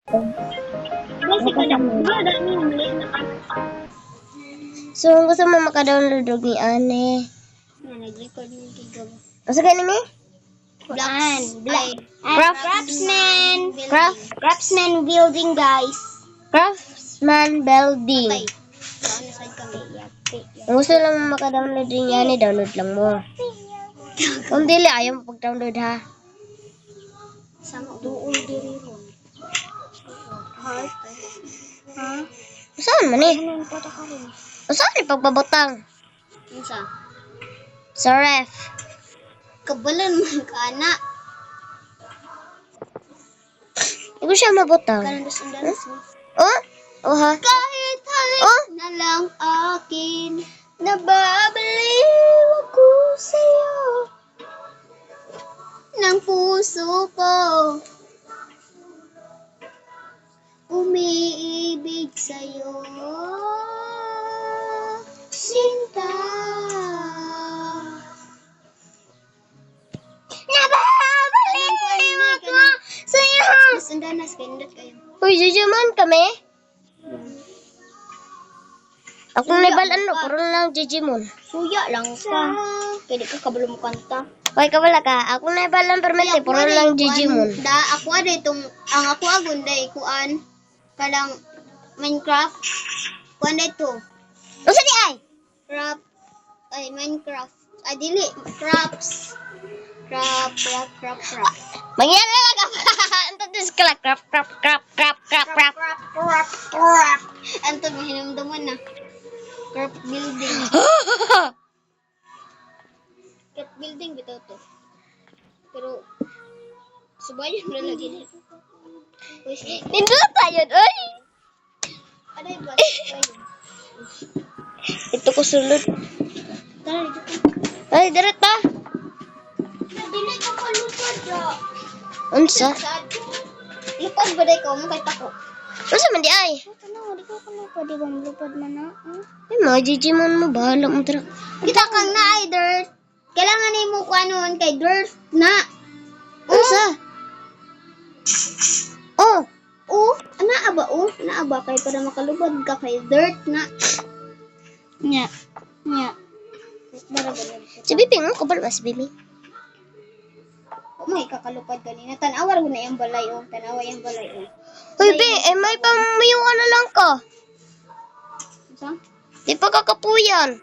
Kasi kada ba dami mali na ka. So, kung gusto mo maka-download og ni Ane. Nag-record ni Gigo. Asa ka nimi? Craftsman building, guys. Craftsman Building. Tay. Ano side kami? Yate. Kung gusto lang mo maka-download din yan, download lang mo. Kung dili, ayaw mo pag-download ha. Sama duol diri ron. Heart. Ha? Saan man eh? Ano pa ta karon? Saan ni pagbabutang? Unsa? Sa ref. Kabalan man ka ana. Hindi ko siya mabutang. Karon dos undanas mo. Oh? Oh ha? Kahit halik Oh? na lang akin, nababaliw ako sa'yo ng puso ko. Umiibig sa'yo, sinta. Nababaliw ako sa'yo. Dos undanas, kaindot kayo. Uy, jujuman kami? Akong nabalaan no, puro lang jijimon. Suya lang ka. Pwede ka kabalo mo kanta. Hoy, kabala ka. Akong nabalaan permente, puro lang jijimon. Ako ada itong, ang ako agon day kuan, kalang Minecraft. Kuan day to. Usa di ay? Minecraft. Ay, dili. Crafts. Craft. Mangyan na lang ka. Anto dis ka lang. Crap. Anto, mahinumduman na. Craft building. Craft building bitaw to. Pero, subayan na lagi na. Nindot tayo, oy. Aday ba? Ito ko sulod. Tara, dito ka. Ay, direct ta. Dili ka palupad ya. Unsa? Lupad ba day ka? Mukay tako. Unsa man di ay? Tanaw, di ko kalupad. Di ba malupad man na? Ay, mga jijimon mo, bahala mo dira. Kita kang na ay dirt. Kailangan na mo kuanon kay dirt na. Unsa? Oh, Naa ba kay para makalubad ka kay dirt na. Nya. Dara ba si Bibi mo, kabal ba si Bibi? may kakalupad kanina. Tanawar ko na yung balay oh. Tanawa yung balay oh. Uy, Bi, may pamamayuan na lang ka. Sa? Di pa kakapuyan.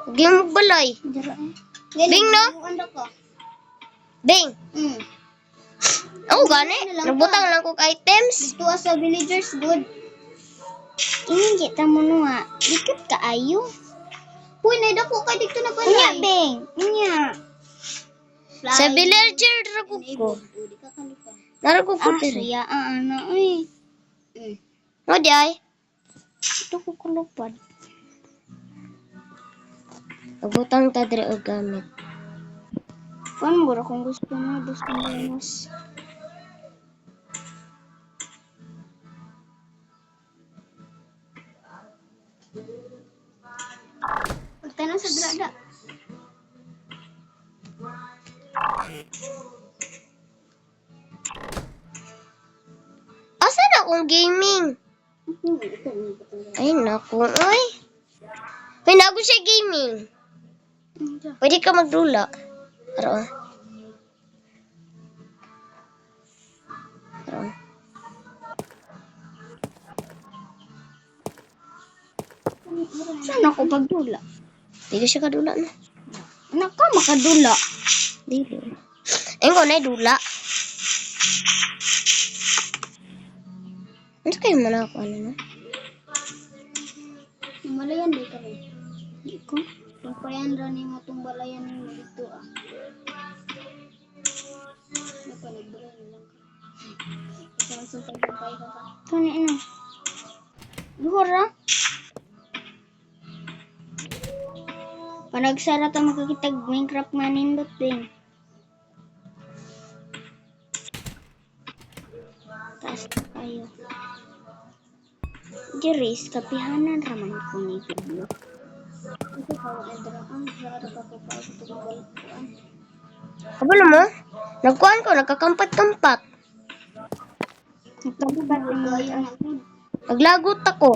Huwag yung magbalay. Dara eh. Bing, no? Ano ka? Bing, oh, gani. Nabutang lang kong items. Dito sa villagers good. Ini kita mo no ha. Dikit ka ayo. Uy, naidako ka dito na balay. Nya, Bing. Nya. Sa villager, dragog ko. Di ka kalupad. Naragog ko diri. Siya ana uy. O, di ay. Ito ko kalupad. Nabutang ta diri og gamit. Paano mo kung gusto mo? Gusto mo mas. Pagtanong sa drada. Asa na akong gaming? Ay, naku. Ay. May nago siya gaming. Pwede ka magdula. Aron. Saan ako pagdula? Di ka siya kadula na. Naka makadula. Dili. Ayun ko na dula. Ano kayo man ako ano na? Malayan di ka rin. Di ko. Papayan rin yung itong balayan ng dito ah. Napanagbalay lang ka. Ito ang sumpay-sumpay ka ka. Ito na ina. Duhor ah. Panagsara ta makakitag Minecraft nga nindot din. Taas kayo. Jeris, kapihanan raman ko ni video. Ito kawan ang daraan. Sara ka ko pa ito kong balikuan. Kabalo mo? Nagkuhan ko, nagkakampat-kampat. Naglagot ako.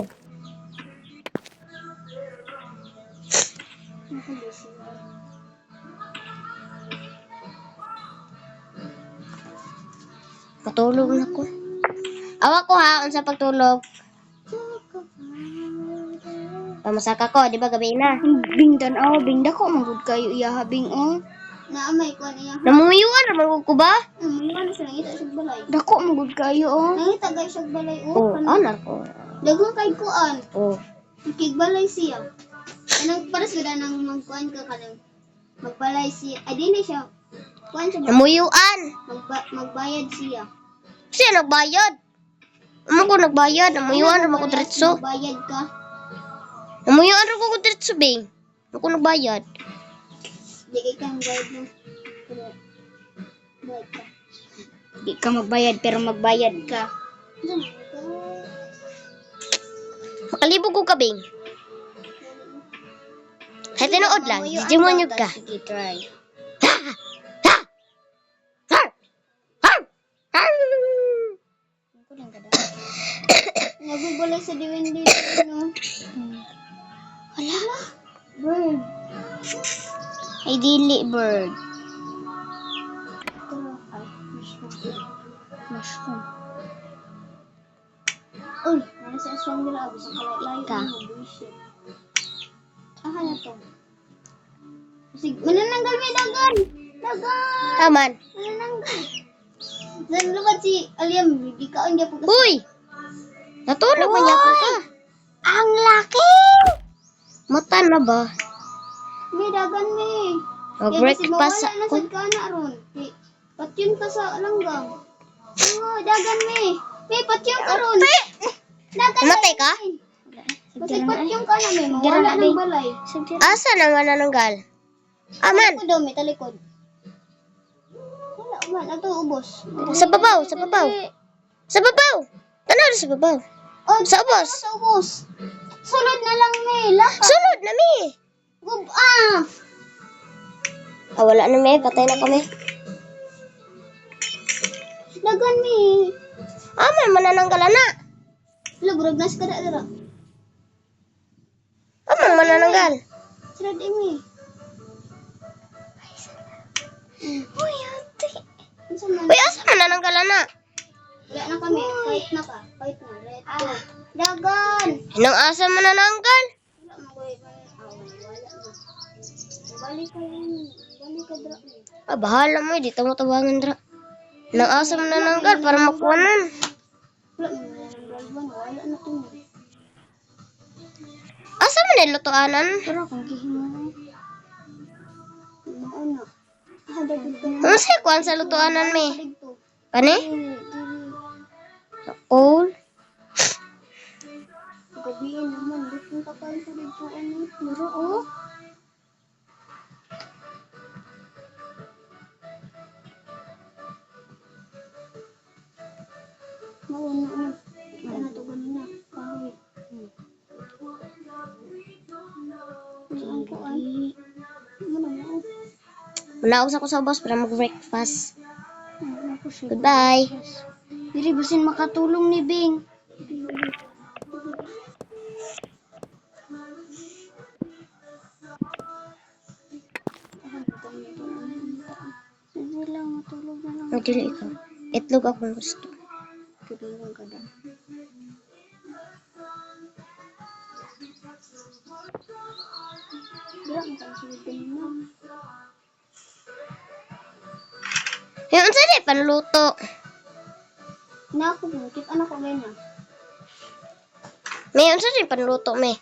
Matulog na ko. Awa ko ha, unsa pagtulog. Pamasaka ko, di ba gabi na? Bing tanaw, bing dako magud kayo iya habing oh. Naamay ko niya. Namuyuan naman ko ba? Ano sa nangita sa balay? Dako magud kayo oh. Nangita guys sa balay Oh, anar ko. Daghang kay kuan. Oh. Kigbalay siya. Anong para sila nang magkuan ka kanang magbalay siya. Ay di na siya. Kuan siya. Namuyuan. Magbayad siya. Siya nagbayad. Amo ko nagbayad, namuyuan naman ko diretso. Magbayad ka. Namuyuan ra ko diretso, bing. Ako nagbayad. Di kay kang bayad mo. Bayad ka. Di ka magbayad pero magbayad ka. Makalibog ko ka, bing. Hay tinuod lang, jijimonyog ka. Sige, try. Nagugulay sa diwen dito, no? Wala na. Bird. Ay, dili, bird. Ay, mushroom. Uy, ano sa aswang nila? Abis ang kalay-layo. Ka. Bullshit. Aha na to. Sige, manananggal may dagan. Dagan. Taman. Manananggal. Dan lubat si Aliam, di kaon dia po kasi. Uy! Natulog man niya ko ka. Ang laki! Mata na ba? May dagan may. Mag-breakfast Kaya kasi mawala na ako. sad ka na aron. Patyon ka sa langgam. Oo, dagan may. May patyon ka ron. Dagan Namatay ka? Kasi patyon ka na may. Mawala ng balay. Asa naman nananggal? Aman! Talikod daw may talikod. Wala man. Ato ubos. Sa babaw, sa babaw. Sa babaw! Tanaw sa babaw. Oh, Sa ubos. sa ubos. Sulod na lang may. Laka. Sunod na mi! Ah, wala na mi. Patay na kami. Dagan may. Aman, manananggal na. Labrag na sa kada dara. Aman, manananggal. Sila di may. Uy, ate. Ano man? Uy, asa manananggal na? Wala na kami. Fight na ka. Fight na. Red go. Dagan. Inang asa manananggal? Wala mo ko wala na. Balik ka yun. Balik ka dra. Ah, bahala mo. Di mo tawangan dra. Inang asa manananggal para makuhanan. Wala mo na. Wala na to. Asa man nilutuanan? Pero kung gihingan. Ano? Hadagod ka. Ano siya kuhan sa lutuanan mi? Dito. Kani? Sa coal? Gabihin naman. Dito ka pa sa dito. Ano? Mura oh. Mauna na. Ano to ganun na. Kahoy. Saan ko ay? Ano na oh. Manaos ako sa boss para mag-breakfast. Goodbye. Diri basin makatulong ni Bing. Sige lang, matulog na lang. Madili ikaw. Itlog akong gusto. Tulungan ka na. Wala mo tayo sulitin mo. Yung sa di, panluto. Naku, bukit anak ko ganyan. May yung sa di, panluto, may.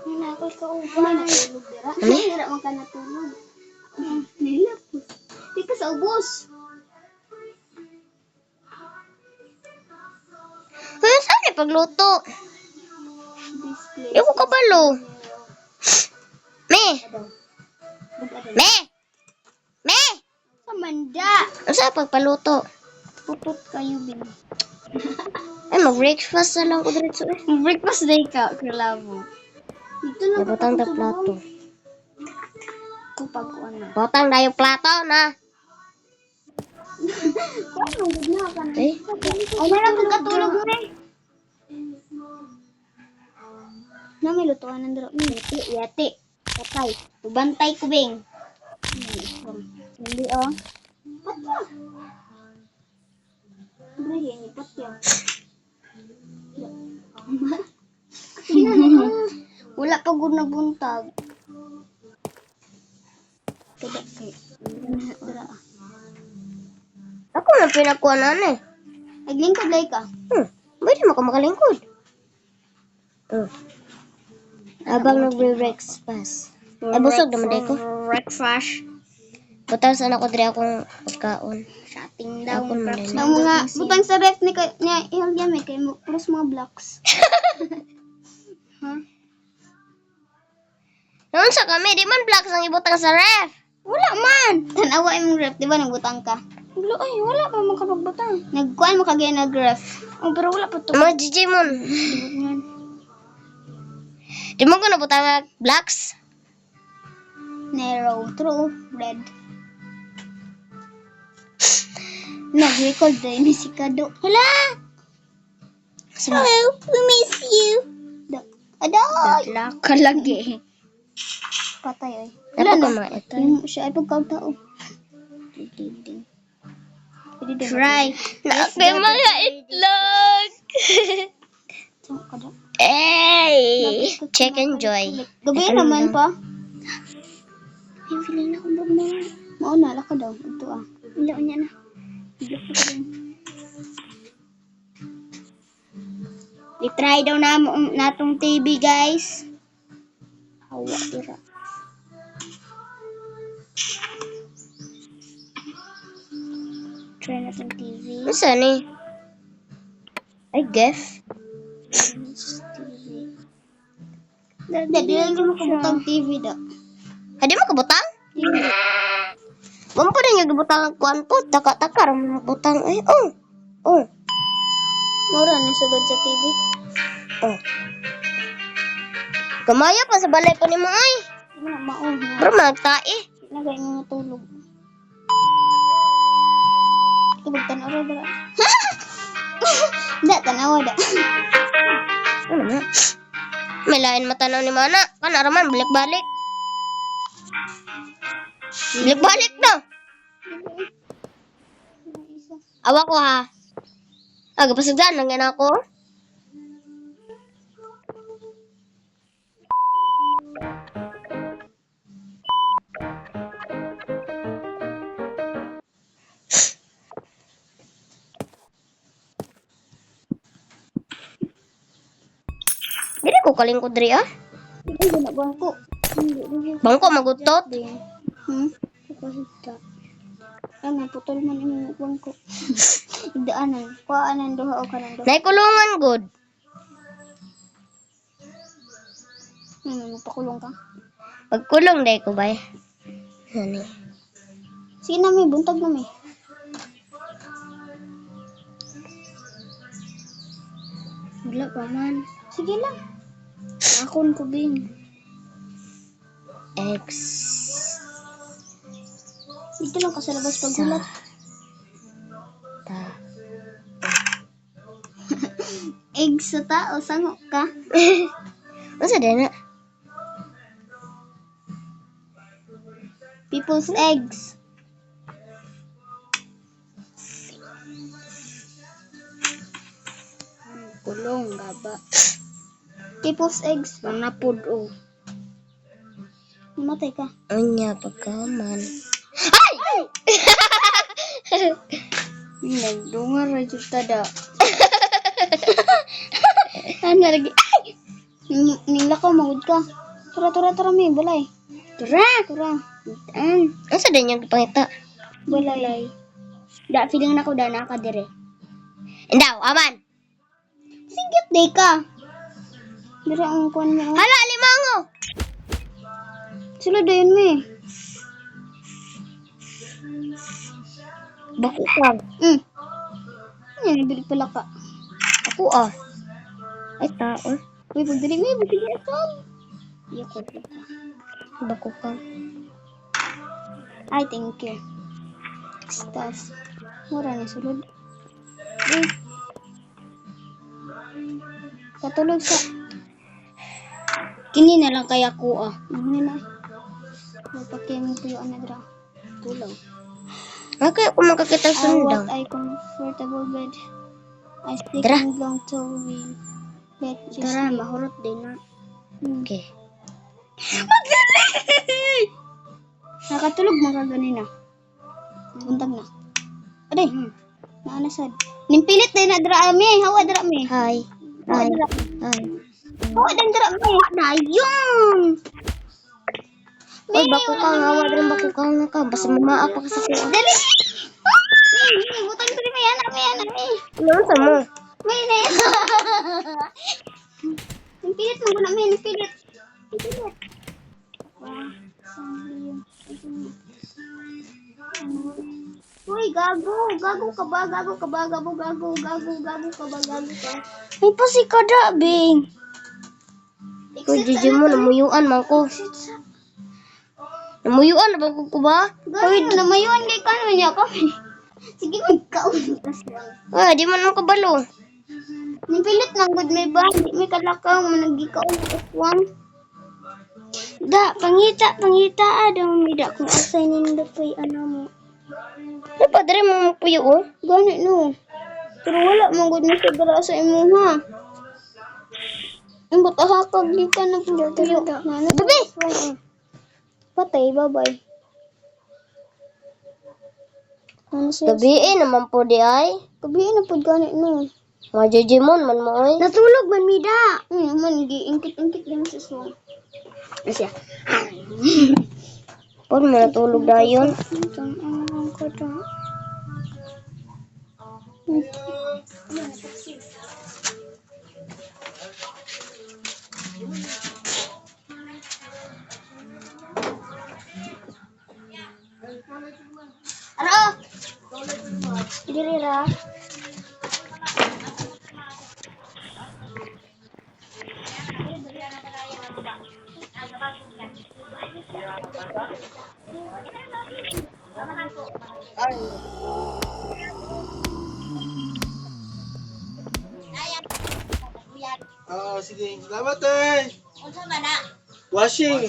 Naku, ikaw ba? Natulog dira. Dira man ka natulog. Nilapos. Di ka sa ubos. Yung sa di, pagluto. Display. Yung ko kabalo. Me! Me! Me! Amanda! Ano sa pagpaluto? Pupot kayo, Bing. Ay, mag-breakfast na lang ko diretso eh. Breakfast day ka, Kralavo. Dito na Nabutang na plato. Kupag ko ano. Botang na yung plato na. Eh? Ay, nalang katulog mo eh. Na may lutuan ng daro. Yati. Patay. Bantay ko, Bing. Hindi, oh. Patya. Hindi, hindi, patya. Wala pa gud nabuntag. Kada kay. Dara. Ako na pinakuanan eh. Naglingkod lay ka. Pwede mo ka makalingkod. Abang nagre-rex pass. Ay, busog naman day ko. Breakfast. Butang sana ko diri akong pagkaon. Shopping daw. Ako naman din. Ang mga butang sa ref ni niya ihalya may kay puros mga blocks. Noon sa kami, di man blocks ang ibutang sa ref. Wala man. Tanawa imong ref, di ba nagbutang ka? Wala ay, wala pa man kapagbutang. Nagkuan mo kagaya nag-ref. Oh, pero wala pa to. Mga Jijimon. Di mo ko nabutang nga blocks? Narrow, true, red. Nag-record din ni si Kado. Hala! Hello, we miss you. Aday! Laka lagi. Patay ay. Wala na mga ito. Yung siya ay pagkagtao. Try. Nape mga itlog. Hey! Check and joy. Gabi naman pa. Ay, feeling na akong mo. Mauna, laka daw. Ito ah. Ilaw niya na. I-try daw na natong TV, guys. Hawa, ira. Try natong TV. Masa ni? Ay, Gef. Dadi lang mo kabutang TV da. Hadi mo kabutang? Mampu din yung gibutang ang kuan po. Taka-taka ram butang. Ay, oh. Mura ni sulod sa TV. Oh. Kamaya pa sa balay pa ni mo ay. Wala maong. Pero magtae. Nagay mo tulog. Tubog tanawa ba? Hindi, tanawa da. Ano na? May lain matanaw ni Mana. Kan araman, balik-balik. Balik-balik na. Awa ko ha. Agapasagdan lang yan ako. Dili ko kalingkod diri ah. Ay, wala bangko. Bangko magutot. Kapahita. Ay, may putol man yung bangko. Idaanan. Kuaanan duha o kanan duha. Naikulungan good. Magpakulong ka. Pagkulong day ko bay. Hani. Sige na, may buntag na may. Wala pa man. Sige lang. Akon ko, Bing. X. Dito lang ka sa labas paggulat. Ta. Egg sa tao, sangok ka. Masa din na? People's eggs. Kulong, gaba. People's eggs. Manapod, oh. Mamatay ka. Anya pagkaman. Ay! Nagdungar na dyan tada. Ano lagi? Ay! Nilakaw, magod ka. Tura, may balay. Tura. Masa din yung pangita? Balay. Da, feeling na ko da nakadire. Indaw, aman. Singgit day ka. Dira ang kuwan mo. Hala, limango. Sila dayon mo eh. Bako ka. Yan, nabili pala ka. Ako ah. Ay, tao. Uy, pagdali mo, bigyan ka. Iya ko. Bako ka. Ay, thank you. Stars. Mura na sulod. Bing. Katulog sa... Kini na lang kaya ko Ano na? Magpakiyang tuyuan na dra. Tulog. Okay, ako makakita I sundang. want a comfortable bed. I sleep Dra. long to we bed just Tara, sleep. mahurot din na. Okay. Nakatulog mga ganina. Buntag na. Aday. Naanasad. Nimpilit din na dra ami. Hawa dra ami. Hi. Hawa Hi. dra. Hi. Hawa din dra ami. Dayong. Oy, bakukang. Hawa din bakukang na ka. Basta mamaa pa ka sa kuha. Dali. Butang dali may ana ami. Ano sa mo? May na. Nimpilit mo na ami. Nimpilit. Nimpilit. Uy, gago ka ba? Gago ka ba? Gago ka ba? Ay pa si kada, Bing. Uy, Gigi mo, namuyuan man ko. Namuyuan na ba ko ba? Gago, namayuan kay kano niya kami. Sige, magkaon ka siya. Ay, di man ako kabalo. Nipilit lang good may ba? Di may kalakaw, managikaon ka swang. Da, pangita. Daw, mida kung asay nindo kay ano mo. Dapat rin mo magpuyo, oh. Gani no. Pero wala man good na sa dala sa imo ha. Ang buta hakag di ka na puyo. Bebe! Patay, bye-bye. Ano siya? Gabiin naman po di ay. Kabihin na po gani no. Mga Jijimon man mo, oy. Natulog man mida. Man giingkit-ingkit lang sa swang. Asya. Pon mo natulog dayon. Ang kota. Ano? Diri ra. Sige. Salamat eh. Unsa man na? Washing.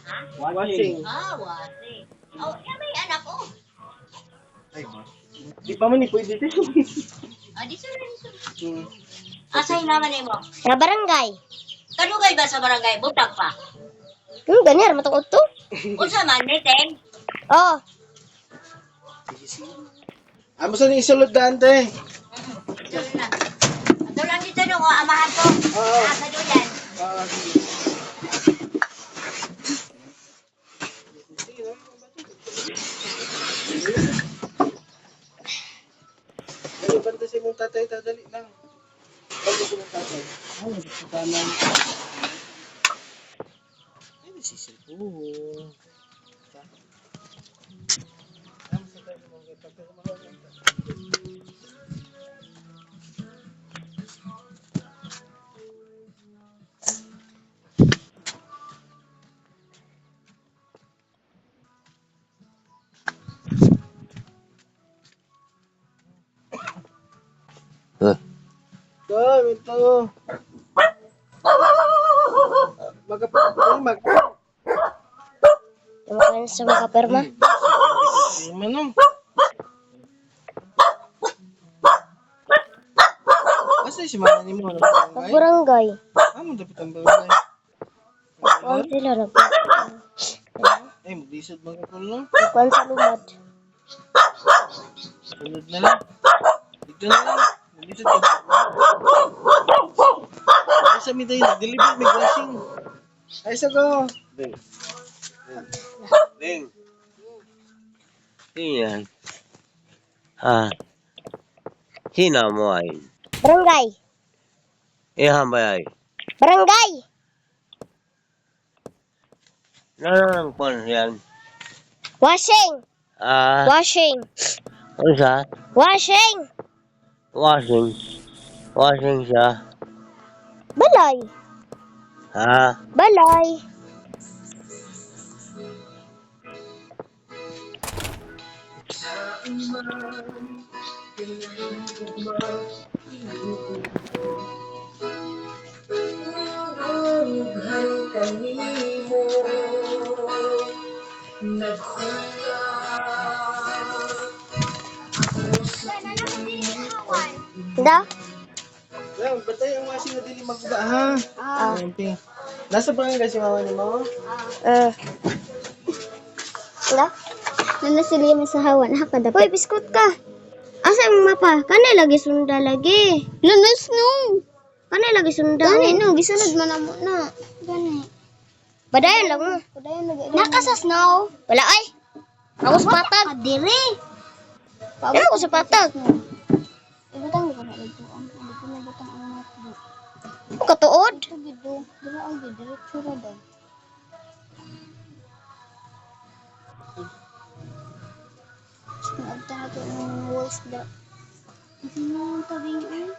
Ha? Washing. Wasi. Oh, yan may anak ko. Ay, di pa man ni pwede dito. Di rin. Asay naman mo. Sa barangay. Kanugay ba sa barangay? Butag pa. Ganyan, matukot to. Unsa man, meeting? Oh, Amo sa ni isulod daan te. Ito na. Ito lang dito nung amahan ko. Oo. Sa duyan. Sige. Dali banda si mong tatay, dali lang. Banda si mong tatay. Ay, nagkakanan. Ay, nasisil ko. Ito. Mag. tumakan sa mga perma. Manong. Asa si mana ni mo? Sa barangay. Amo dapat ang barangay. Kuan sila na. Ay, magdisod mga kulo. Kuan sa lumad. Sunod na lang. Dito na lang. Magdisod ka. Ay, sa miday na. Deliver, may washing. Ay, sa ko. Bing. Bing. Iyan. Hina mo ay. Barangay. Ihan ba ay? Barangay. Nanang pon yan. Washing. Washing. Unsa? Washing. Washing. Washing siya. Balay. Balay. Da? Yan, batay ang mga sila dili magba ha. Ah. Yan, Ping. Nasa barangay si mama ni mo? Da? Nana sila may sa hawan. Ha ka dapat. Uy, biskut ka. Asa yung mapa? Kanay lagi sunda lagi. Lanas no. Kanay lagi sunda. Gani no. Gisunod man na mo na. Gani. Badayon lang mo. Padayon lagi. Naka sa snow. Wala ay. Ako sa patag. Kadiri. Ano ako sa patag? Ibutang ko na ito. Ang ibutang ang natin. Ako katuod. Ito gido. Dira ang gido. Tsura daw. Nagta na ito ng walls da. Hindi mo ang tabing eh.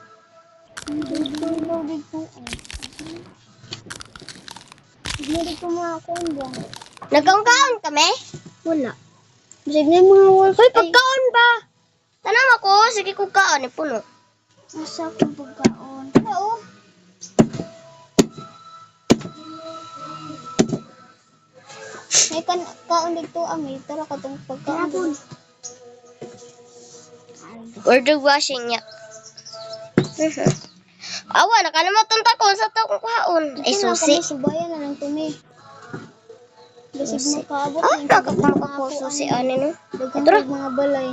Hindi mo dito. Hindi mo dito mga kondong. Nagkaon kami? Wala. Bisig na yung mga walls. Uy, pagkaon ba? Tanong ako, sige kung kaon, puno. Nasa akong pagkaon. Oo. May kaon dito ami. Tara ka itong pagkaon. Order washing niya. Awa, nakalimutan ta ko sa taong kaon. Ay, susi. Subayan na lang tumi. Bisig Susi. makaabot. Ah, nakapang ko susi, ano no? Dagang Tara. mga balay.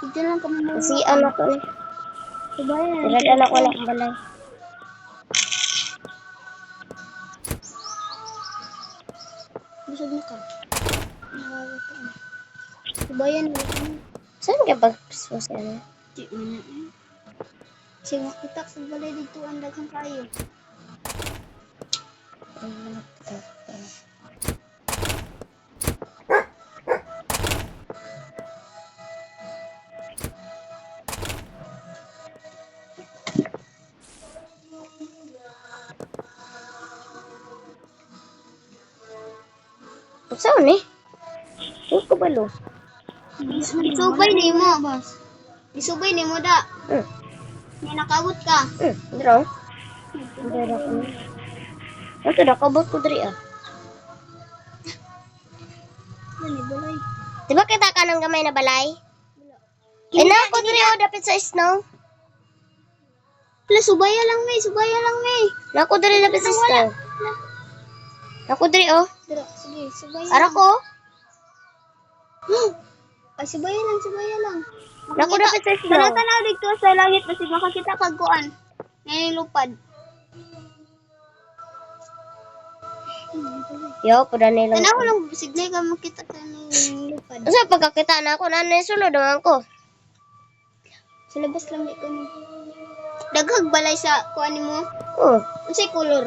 Ito lang kami mga Si anak ko ni. subayan na lang. Tirad anak ko lang balay. Bisig na ka. Subayan na lang. Saan ka ba susi, ano? Di man na eh. Sige, makita sa balay dito ang daghang kayo. Saan eh? Saan ko balo? Isubay ni mo. Isubay ni mo da. May nakabot ka. Dito. Dito ko. Ito, nakabot ko diri ah. Ano balay? Diba kita ka ng gamay na balay? Eh, na ako diri oh, dapit sa snow. Wala, subaya lang may. Subaya lang may. Na ako diri dapit sa snow. Na ako diri oh. Dira, sige, subaya. Ara ko. Ay, subaya lang, subaya lang. Na ako dapit sa snow. Tanaw dito sa langit kasi makakita kag kuan. Ngayon lupad. Yo, pada nilang. Tanaw lang signal ka makita ka ng lupad. Sa pagkakita na ako, nanay sulod naman ko. Sa labas lang di ko ni. Daghag balay sa kuan nimo. Oh, Unsay color?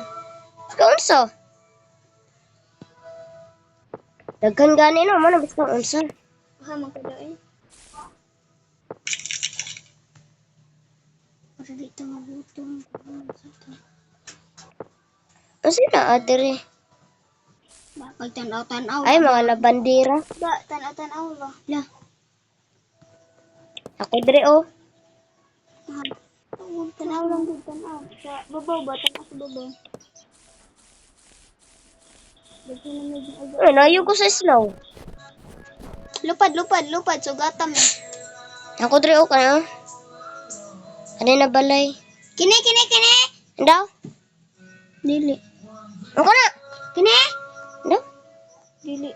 kaunsa? Daghan gani no, man bis kaunsa. Ha man kada eh. Para dito mabutong. Asa na adiri? Bakal tanaw-tanaw. Ay, mga labandira. Ba, tanaw-tanaw ba? La. Ako diri oh. Tanaw lang din, tanaw. Sa babaw ba? Tanaw sa babaw. Dito na medyo agad. Ay, nayo ko sa snow. Lupad, lupad, lupad. Sugatam eh. Ako diri oh kayo. Ano na balay? Kini, kini, kini! Andaw? Dili. Ako na. Kini? Andaw? Dili.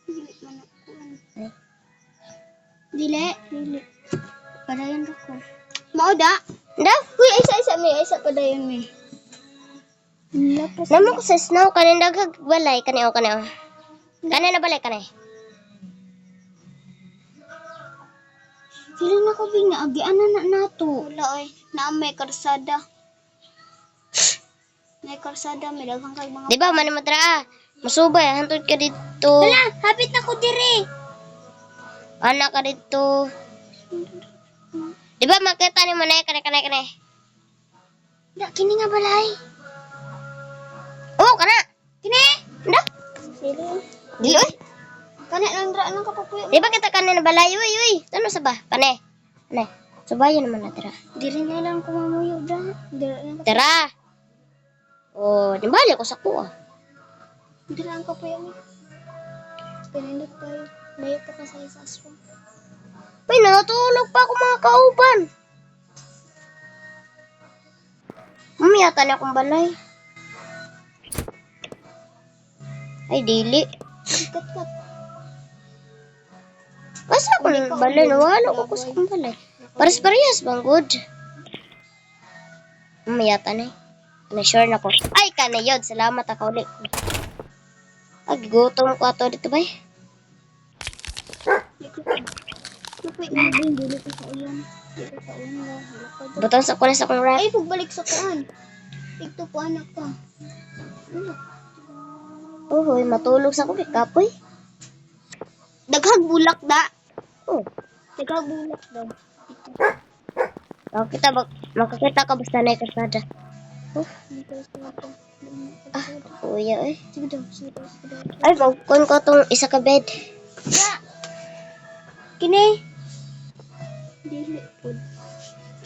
Dili man ako. Dili. Dili. Padayon ko. Mao da? Andaw? Uy, isa-isa may. Isa padayon may. Lapas. Namo ko sa snow kanin daghag balay kani oh kani oh. Kani na balay kani. Feeling na ko bing naagian na nato. Wala oy. Na may karsada. May karsada, may daghang kay mga. Di ba man mo tra? Masubay hantod ka dito. Wala, hapit na ko diri. Anak ka dito. Di ba makita ni mo na kani. Da kini nga balay. Oh, kana. Kini? Andaw? Dili. Dili oy. Kana lang dra nang kapapuyo. Di ba kita kanina balay? Uy. Ano sa ba? Pane. Pane. Subayan naman na tara. Dili na lang ko mamuyo dra. Dira lang Tara. Oh, di balik ko sa kuha. dira ang kapuyo mi. Pinindot tayo. Layo pa ka sa asro. Uy, natulog pa ako mga kauban. Mamiyata na akong balay. Ay, dili. Kat. Basta ako ng balay. Nawala ko sa akong balay. Pares-parehas bang good? Mamiyata na eh. Na-sure na ko. Ay, kanayod. Salamat ako ulit. Ay, gutom ko ato dito ba eh. Kapay na din dili ko sa ulan. Dili sa ulan na. Halakad. Butang sa kulis akong ref. Ay, pagbalik sa kuan. Ito po anak ka. Uy, matulog sa kulit. Kapoy. Daghag bulak da. Oh. Daghag bulak daw. Makakita ka basta na kasada. Ah, kuya eh. Sige daw. Ay, magkon ko tong isa ka bed. Kini. Dili po.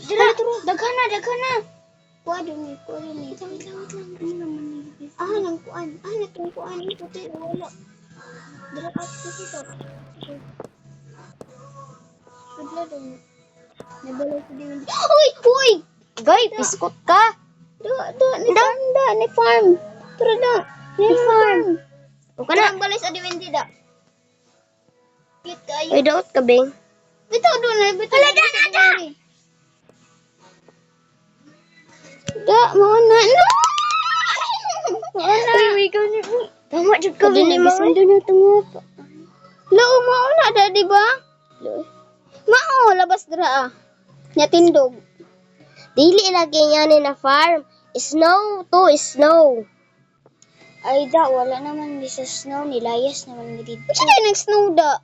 Dira, daghan na. Kuha ni. Wait lang. Nang kuan. Natong kuan. Puti, wala. Dira ka dito. Wala daw. Nabalay ko din. Uy! Goy, biskot ka. Ni farm. Tara da. Ni farm. O ka na. Balay sa diwendi da. Cute kayo. Ay, daot ka, Bing. Bitaw doon na. Hala, da. Da, mauna. No! Mauna. Uy, ikaw niyo. Tama, jud ka, Bing. Sundo na tungop. Lao, mauna da, di ba? Mao, labas dira ah. Nya tindog. Dili lagi nga ni na farm. Snow to, snow. Ay da, wala naman di sa snow. Nilayas naman ni dito. Siya na nag-snow da.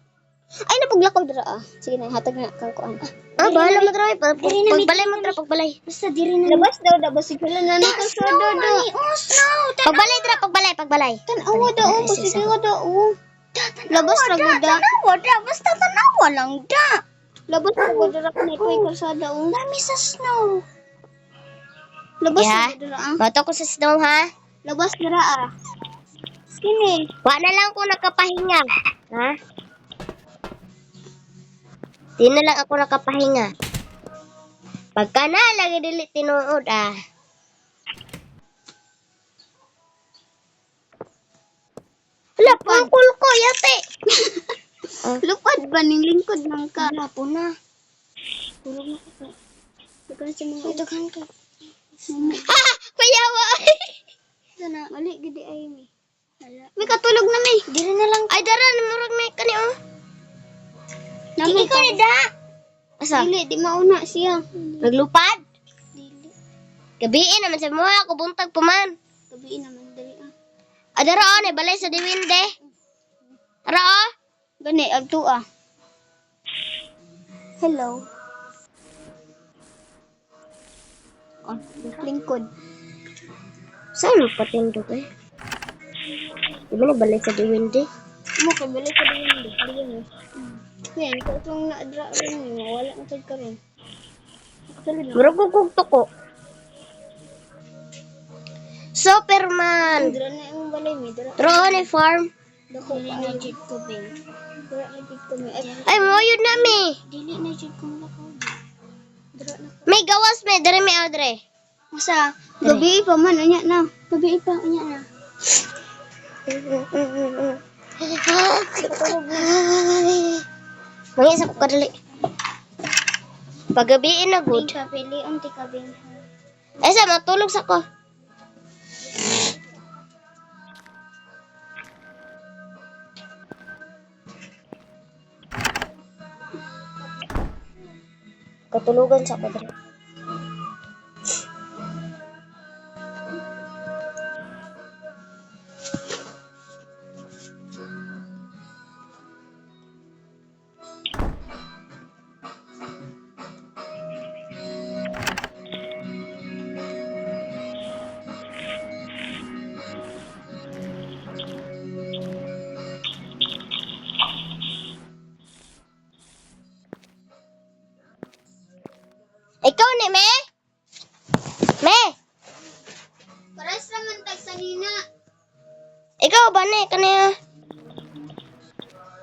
Ay, napaglakaw dira ah. Sige na, hatag na kang kuan. Bahala mo try. Pagbalay. Basta diri na. Labas daw da, basig wala na nakasado da. Oh, snow. Pagbalay. Tanawa da, oh. Basig nga da, oh. Labas ra gud da. Tanawa da, basta tanawa lang da. Labas ra gud dira na ito'y kalsada, oh. Lami sa snow. Labas ra gud dira ah. Bato ko sa snow, ha? Labas dira ah. Kini. Wa na lang ko nakapahinga. Ha? Di na lang ako nakapahinga. Pagka na, lagi dili tinuod, ah. Hala, pangkul ko, yate. Lupad ba ning lingkod nang ka? Wala po na. Tulog na ko. Daghan sa mga Daghan ka. Ha! Kuyawa. Sana, mali gidi ay mi. May katulog na mi. Dili na lang. Ay, dara, namurag na kani, oh. Namin Ikaw ni da. Asa? Dili, di mauna siya. Naglupad? Dili. Gabiin naman sa mga ako buntag puman. Gabi naman dali ah. Adara, oh, balay sa diwinde. Ara, oh. Gani, agto ah. Hello. Oh, lingkod. Saan mo patindog, eh? Di ba balay sa diwinde? Mo ka balik ka din dili. Yan, ikaw itong na-dra rin. Wala na tag ka rin. Murag kukugto ko. Superman. Dra na yung balay mi. Dra. Tro ni farm. Dako na jid ko bing. Dra na jid ko mi. Ay, moyod na mi. Dili na jid ko lakaw. Dra na. May gawas me, dere mi Audrey. Masa, gabi pa man unya na. Gabi pa unya na. Mangisa ko kadali. Pagabiin na good. Pili unti ka bing. Ay, sa matulog sa ko. Katulugan sa ko.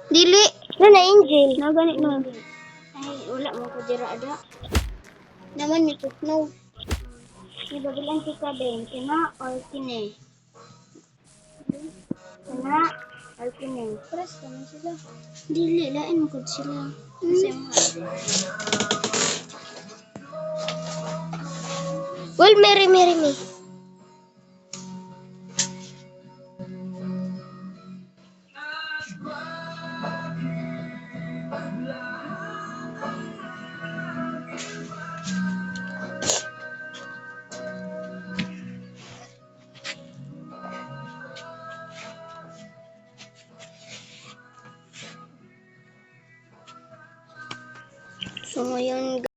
Dili. Na Angel. Na gani no. Ay, wala mo ko dira ada. Naman ni Snow. Ibabilang kita din. Kina or kine? Kina or kine? Paras naman sila. Dili, lain mo ko sila. Kasi mo Well, Mary. So, ngayon,